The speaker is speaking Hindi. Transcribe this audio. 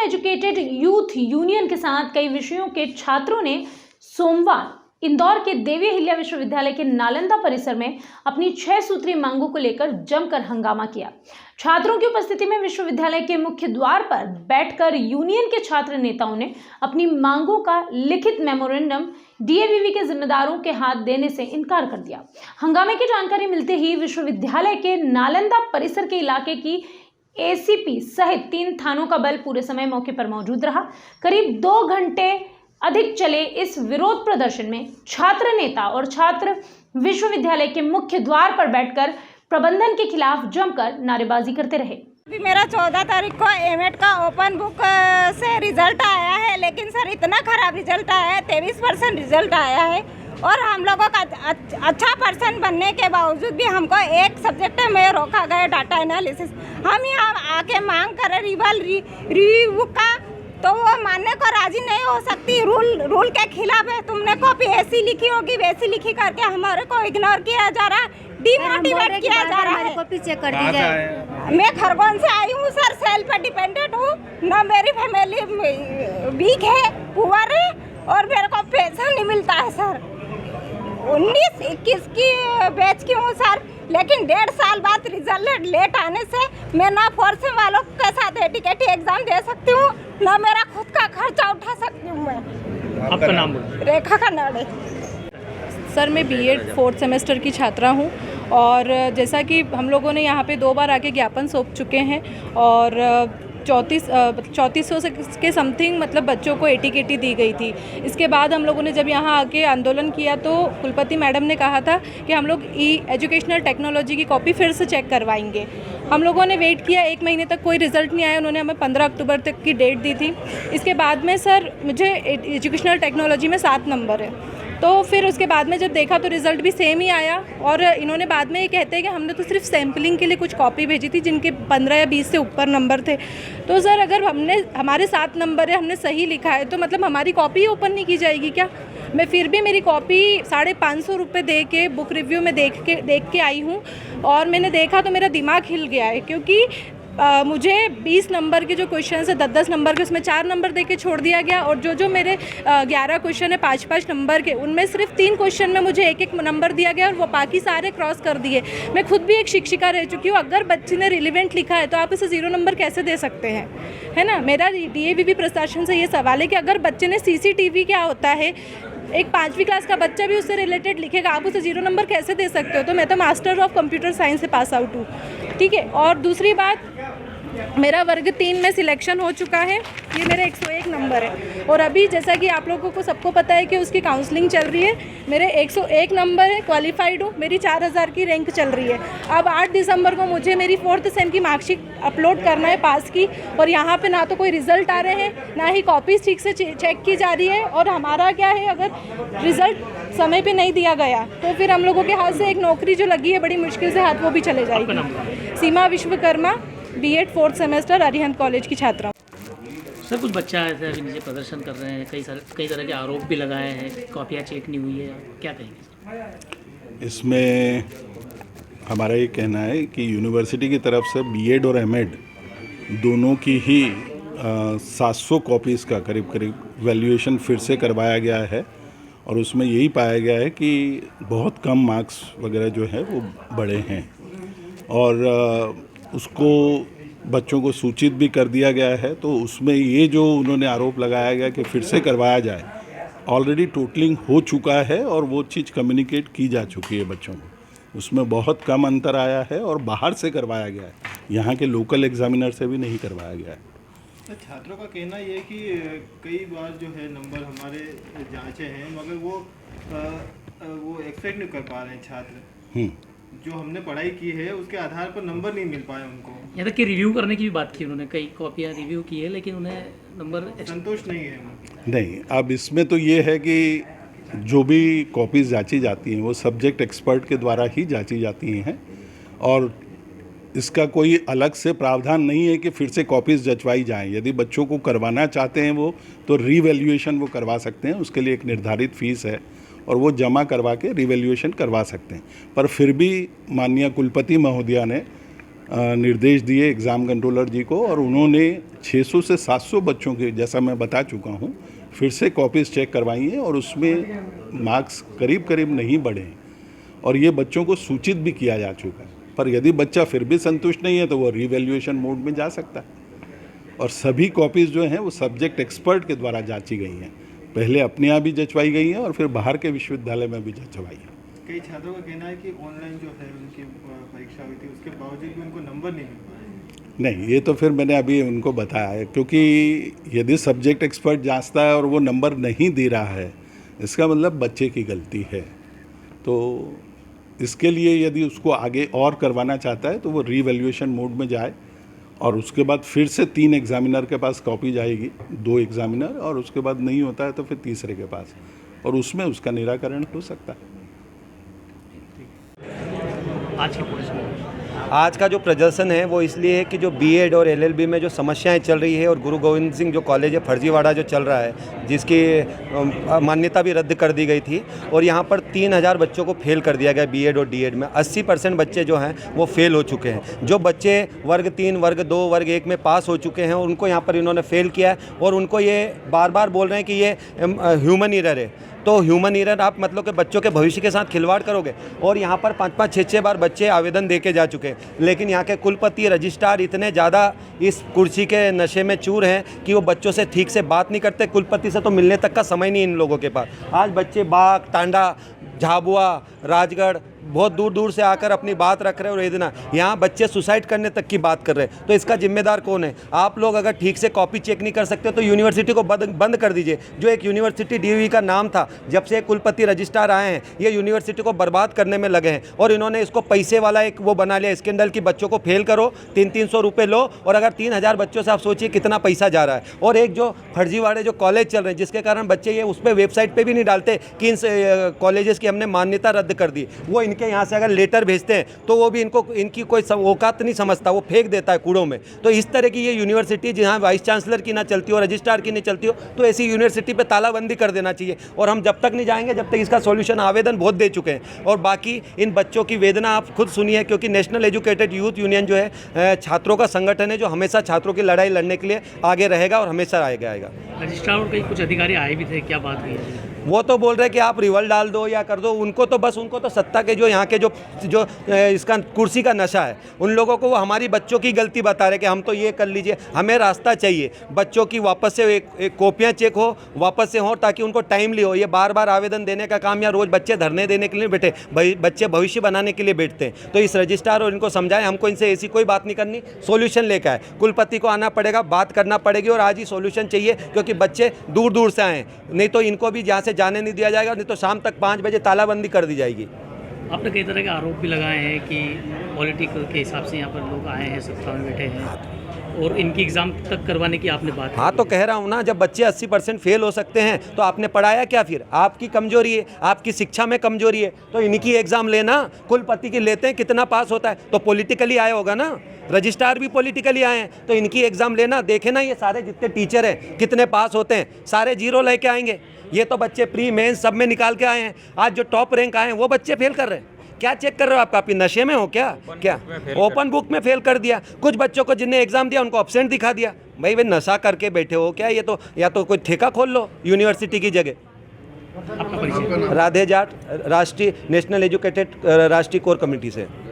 अनएजुकेटेड यूथ यूनियन के साथ कई विषयों के छात्रों ने सोमवार इंदौर के देवी अहिल्या विश्वविद्यालय के नालंदा परिसर में अपनी 6 सूत्रीय मांगों को लेकर जमकर हंगामा किया। छात्रों की उपस्थिति में विश्वविद्यालय के मुख्य द्वार पर बैठकर यूनियन के छात्र नेताओं ने अपनी मांगों का लिखित मेमोरेंडम डीएवीवी के जिम्मेदारों के हाथ देने से इनकार कर दिया। हंगामे की जानकारी मिलते ही विश्वविद्यालय के नालंदा परिसर के इलाके की एसीपी सहित 3 थानों का बल पूरे समय मौके पर मौजूद रहा। करीब 2 घंटे अधिक चले इस विरोध प्रदर्शन में छात्र नेता और छात्र विश्वविद्यालय के मुख्य द्वार पर बैठकर प्रबंधन के खिलाफ जमकर नारेबाजी करते रहे। मेरा 14 तारीख को एमएड का ओपन बुक से रिजल्ट आया है, लेकिन सर इतना खराब रिजल्ट आया है, 23% रिजल्ट आया है और हम लोगों का अच्छा पर्सन बनने के बावजूद भी हमको एक सब्जेक्ट में रोका गया, डाटा एनालिसिस। हम यहाँ आके मांग करें रिव्यू का, तो वो मानने को राजी नहीं हो सकती। रूल के खिलाफ है। तुमने कॉपी ऐसी लिखी होगी वैसी लिखी करके हमारे को इग्नोर किया जा रहा है, डिमोटिवेट किया जा रहा है। पीछे कर दी जाए। मैं खरगोन से आई हूँ सर, सेल्फ पे डिपेंडेंट हूँ ना, मेरी फैमिली वीक है, पुअर है और मेरे को पैसा नहीं मिलता है सर। 19-21 की बैच की हूँ सर, लेकिन 1.5 साल बाद रिजल्ट लेट आने से मैं ना फोर्स वालों के साथ एटीकेटी एग्जाम दे सकती हूँ, ना मेरा खुद का खर्चा उठा सकती हूँ। मैं आपका नाम? रेखा कन्नाडे। सर मैं बीएड 4th सेमेस्टर की छात्रा हूँ और जैसा कि हम लोगों ने यहाँ पे 2 बार आके ज्ञापन सौंप चुके हैं और 3400 के समथिंग मतलब बच्चों को एटीकेटी दी गई थी। इसके बाद हम लोगों ने जब यहाँ आके आंदोलन किया तो कुलपति मैडम ने कहा था कि हम लोग एजुकेशनल टेक्नोलॉजी की कॉपी फिर से चेक करवाएंगे। हम लोगों ने वेट किया, 1 महीने तक कोई रिज़ल्ट नहीं आया। उन्होंने हमें 15 अक्टूबर तक की डेट दी थी। इसके बाद में सर मुझे एजुकेशनल टेक्नोलॉजी में 7 नंबर है, तो फिर उसके बाद में जब देखा तो रिज़ल्ट भी सेम ही आया और इन्होंने बाद में ये कहते हैं कि हमने तो सिर्फ सैम्पलिंग के लिए कुछ कॉपी भेजी थी जिनके 15 या 20 से ऊपर नंबर थे। तो सर अगर हमारे 7 नंबर है, हमने सही लिखा है, तो मतलब हमारी कॉपी ओपन नहीं की जाएगी क्या? मैं फिर भी मेरी कॉपी 550 रुपये दे के बुक रिव्यू में देख के आई हूँ और मैंने देखा तो मेरा दिमाग हिल गया है, क्योंकि मुझे 20 नंबर के जो क्वेश्चन है 10-10 नंबर के, उसमें 4 नंबर दे के छोड़ दिया गया और जो मेरे 11 क्वेश्चन है 5-5 नंबर के, उनमें सिर्फ 3 क्वेश्चन में मुझे 1-1 नंबर दिया गया और वो बाकी सारे क्रॉस कर दिए। मैं खुद भी एक शिक्षिका रह चुकी हूँ। अगर बच्चे ने रिलेवेंट लिखा है तो आप इसे 0 नंबर कैसे दे सकते हैं, है ना? मेरा डीएवीवी प्रशासन से ये सवाल है कि अगर बच्चे ने सीसीटीवी क्या होता है, एक 5वीं क्लास का बच्चा भी उससे रिलेटेड लिखेगा, आप उसे 0 नंबर कैसे दे सकते हो? तो मैं तो मास्टर ऑफ कंप्यूटर साइंस से पास आउट हूँ, ठीक है। और दूसरी बात, मेरा वर्ग 3 में सिलेक्शन हो चुका है, ये मेरा 101 नंबर है और अभी जैसा कि आप लोगों को सबको पता है कि उसकी काउंसलिंग चल रही है। मेरे 101 नंबर है, क्वालिफाइड हूँ, मेरी 4000 की रैंक चल रही है। अब 8 दिसंबर को मुझे मेरी 4th सेम की मार्कशीट अपलोड करना है पास की, और यहाँ पे ना तो कोई रिज़ल्ट आ रहे हैं, ना ही कॉपीज ठीक से चेक की जा रही है। और हमारा क्या है, अगर रिज़ल्ट समय पे नहीं दिया गया तो फिर हम लोगों के हाथ से एक नौकरी जो लगी है बड़ी मुश्किल से हाथ, वो भी चले जाएगी। Seema Vishwakarma, B Ed 4th semester, Arihant college की छात्रा। सर कुछ बच्चा ऐसे अभी नीचे प्रदर्शन कर रहे हैं, कई तरह के आरोप भी लगाए हैं, कॉपियाँ चेक नहीं हुई है, क्या कहेंगे? इसमें हमारा ये कहना है कि यूनिवर्सिटी की तरफ से बीएड और एमएड दोनों की ही 700 कॉपीज़ का करीब वैल्यूएशन फिर से करवाया गया है और उसमें यही पाया गया है कि बहुत कम मार्क्स वगैरह जो है वो बढ़े हैं और उसको बच्चों को सूचित भी कर दिया गया है। तो उसमें ये जो उन्होंने आरोप लगाया गया कि फिर से करवाया जाए, ऑलरेडी टोटलिंग हो चुका है और वो चीज़ कम्युनिकेट की जा चुकी है बच्चों को। उसमें बहुत कम अंतर आया है और बाहर से करवाया गया है, यहाँ के लोकल एग्जामिनर से भी नहीं करवाया गया है। तो छात्रों का कहना ये है कि कई बार जो है नंबर हमारे जांचे हैं मगर वो एक्सपेक्ट नहीं कर पा रहे हैं छात्र। जो हमने पढ़ाई की है उसके आधार पर नंबर नहीं मिल पाए उनको। यहाँ तक कि रिव्यू करने की भी बात की उन्होंने, कई कॉपियाँ रिव्यू की है लेकिन उन्हें नंबर संतोष नहीं है। नहीं, अब इसमें तो ये है कि जो भी कॉपीज़ जांची जाती हैं वो सब्जेक्ट एक्सपर्ट के द्वारा ही जांची जाती हैं और इसका कोई अलग से प्रावधान नहीं है कि फिर से कॉपीज़ जचवाई जाएं। यदि बच्चों को करवाना चाहते हैं वो तो रीवैल्यूएशन वो करवा सकते हैं, उसके लिए एक निर्धारित फ़ीस है और वो जमा करवा के रिवैल्यूएशन करवा सकते हैं। पर फिर भी माननीय कुलपति महोदया ने निर्देश दिए एग्ज़ाम कंट्रोलर जी को, और उन्होंने 600 से 700 बच्चों के, जैसा मैं बता चुका हूँ, फिर से कॉपीज़ चेक करवाई हैं और उसमें मार्क्स करीब करीब नहीं बढ़े हैं और ये बच्चों को सूचित भी किया जा चुका है। पर यदि बच्चा फिर भी संतुष्ट नहीं है तो वो रीवैल्यूएशन मोड में जा सकता है। और सभी कॉपीज़ जो हैं वो सब्जेक्ट एक्सपर्ट के द्वारा जांची गई हैं, पहले अपने यहाँ भी जंचवाई गई हैं और फिर बाहर के विश्वविद्यालय में भी जंचवाई है। कई छात्रों का कहना है कि ऑनलाइन जो है उनकी परीक्षा हुई थी, उसके बावजूद भी उनको नंबर नहीं मिल पाए। नहीं, ये तो फिर मैंने अभी उनको बताया है, क्योंकि यदि सब्जेक्ट एक्सपर्ट जांचता है और वो नंबर नहीं दे रहा है, इसका मतलब बच्चे की गलती है। तो इसके लिए यदि उसको आगे और करवाना चाहता है तो वो रीवैल्यूएशन मोड में जाए और उसके बाद फिर से 3 एग्जामिनर के पास कॉपी जाएगी, 2 एग्जामिनर, और उसके बाद नहीं होता है तो फिर तीसरे के पास, और उसमें उसका निराकरण हो सकता है। आज का जो प्रदर्शन है वो इसलिए है कि जो बीएड और एलएलबी में जो समस्याएं चल रही है और गुरु गोविंद सिंह जो कॉलेज है फर्जीवाड़ा जो चल रहा है, जिसकी मान्यता भी रद्द कर दी गई थी, और यहाँ पर 3000 बच्चों को फेल कर दिया गया बीएड और डीएड में। 80% बच्चे जो हैं वो फेल हो चुके हैं। जो बच्चे वर्ग 3, वर्ग 2, वर्ग 1 में पास हो चुके हैं उनको यहाँ पर इन्होंने फेल किया है, और उनको ये बार बार बोल रहे हैं कि ये ह्यूमन एरर है। तो ह्यूमन एरर आप मतलब कि बच्चों के भविष्य के साथ खिलवाड़ करोगे। और यहाँ पर 5-5, 6-6 बार बच्चे आवेदन दे के जा चुके हैं, लेकिन यहाँ के कुलपति, रजिस्ट्रार इतने ज़्यादा इस कुर्सी के नशे में चूर हैं कि वो बच्चों से ठीक से बात नहीं करते। कुलपति से तो मिलने तक का समय नहीं इन लोगों के पास। आज बच्चे बाग, टांडा, झाबुआ, राजगढ़ बहुत दूर दूर से आकर अपनी बात रख रहे हैं, और इतना यहाँ बच्चे सुसाइड करने तक की बात कर रहे हैं। तो इसका जिम्मेदार कौन है? आप लोग अगर ठीक से कॉपी चेक नहीं कर सकते तो यूनिवर्सिटी को बंद कर दीजिए। जो एक यूनिवर्सिटी डीयूई का नाम था, जब से कुलपति रजिस्ट्रार आए हैं ये यूनिवर्सिटी को बर्बाद करने में लगे हैं, और इन्होंने इसको पैसे वाला एक वो बना लिया स्कैंडल की बच्चों को फेल करो, 300-300 रुपये लो, और अगर 3000 बच्चों से आप सोचिए कितना पैसा जा रहा है। और एक जो फर्जीवाड़े जो कॉलेज चल रहे हैं जिसके कारण बच्चे ये उस पर वेबसाइट पर भी नहीं डालते कि इन कॉलेजेस की हमने मान्यता रद्द कर दी, वो इनके यहाँ से अगर लेटर भेजते हैं तो वो भी इनकी कोई औकात नहीं समझता, वो फेंक देता है कूड़ों में। तो इस तरह की ये यूनिवर्सिटी जहाँ वाइस चांसलर की ना चलती हो, रजिस्ट्रार की नहीं चलती हो, तो ऐसी यूनिवर्सिटी पे तालाबंदी कर देना चाहिए। और हम जब तक नहीं जाएंगे जब तक इसका सॉल्यूशन आवेदन बहुत दे चुके हैं। और बाकी इन बच्चों की वेदना आप खुद सुनिए, क्योंकि नेशनल एजुकेटेड यूथ यूनियन जो है छात्रों का संगठन है जो हमेशा छात्रों की लड़ाई लड़ने के लिए आगे रहेगा और हमेशा आएगा। रजिस्ट्रार और कई कुछ अधिकारी आए भी थे, क्या बात हुई है? वो तो बोल रहे कि आप रिवॉल्व डाल दो या कर दो, उनको तो सत्ता के जो यहाँ के जो इसका कुर्सी का नशा है, उन लोगों को वो हमारी बच्चों की गलती बता रहे कि हम तो ये कर लीजिए। हमें रास्ता चाहिए, बच्चों की वापस से एक कॉपियाँ चेक हो, वापस से हो, ताकि उनको टाइमली हो। ये बार बार आवेदन देने का काम, या रोज़ बच्चे धरने देने के लिए बैठे, बच्चे भविष्य बनाने के लिए बैठते हैं। तो इस रजिस्ट्रार और इनको समझाएं, हमको इनसे ऐसी कोई बात नहीं करनी, सोल्यूशन लेकर आए। कुलपति को आना पड़ेगा, बात करना पड़ेगी, और आज ही सोल्यूशन चाहिए, क्योंकि बच्चे दूर दूर से आए, नहीं तो इनको भी यहाँ से जाने नहीं दिया जाएगा, नहीं तो शाम तक 5 बजे तालाबंदी कर दी जाएगी। आपने कई तरह के आरोप भी लगाए हैं कि पॉलिटिकल के हिसाब से यहाँ पर लोग आए हैं, सत्ता में बैठे हैं, और इनकी एग्ज़ाम तक करवाने की आपने बात। हाँ, तो कह रहा हूँ ना, जब बच्चे 80% फेल हो सकते हैं तो आपने पढ़ाया क्या? फिर आपकी कमजोरी है, आपकी शिक्षा में कमजोरी है, तो इनकी एग्ज़ाम लेना। कुलपति की लेते हैं, कितना पास होता है, तो पॉलिटिकली आया होगा ना। रजिस्ट्रार भी पॉलिटिकली आए हैं, तो इनकी एग्ज़ाम लेना। देखे ना ये सारे जितने टीचर हैं कितने पास होते हैं, सारे 0 लेके आएंगे। ये तो बच्चे प्री मेंस सब में निकाल के आए हैं। आज जो टॉप रैंक आए हैं वो बच्चे फेल कर रहे हैं। क्या चेक कर रहे हो? आप काफी नशे में हो क्या? ओपन बुक में फेल कर दिया। कुछ बच्चों को जिन्हें एग्जाम दिया उनको एब्सेंट दिखा दिया। भाई वे नशा करके बैठे हो क्या? ये तो या तो कोई ठेका खोल लो यूनिवर्सिटी की जगह। राधे जाट, राष्ट्रीय नेशनल एजुकेटेड राष्ट्रीय कोर कमेटी से।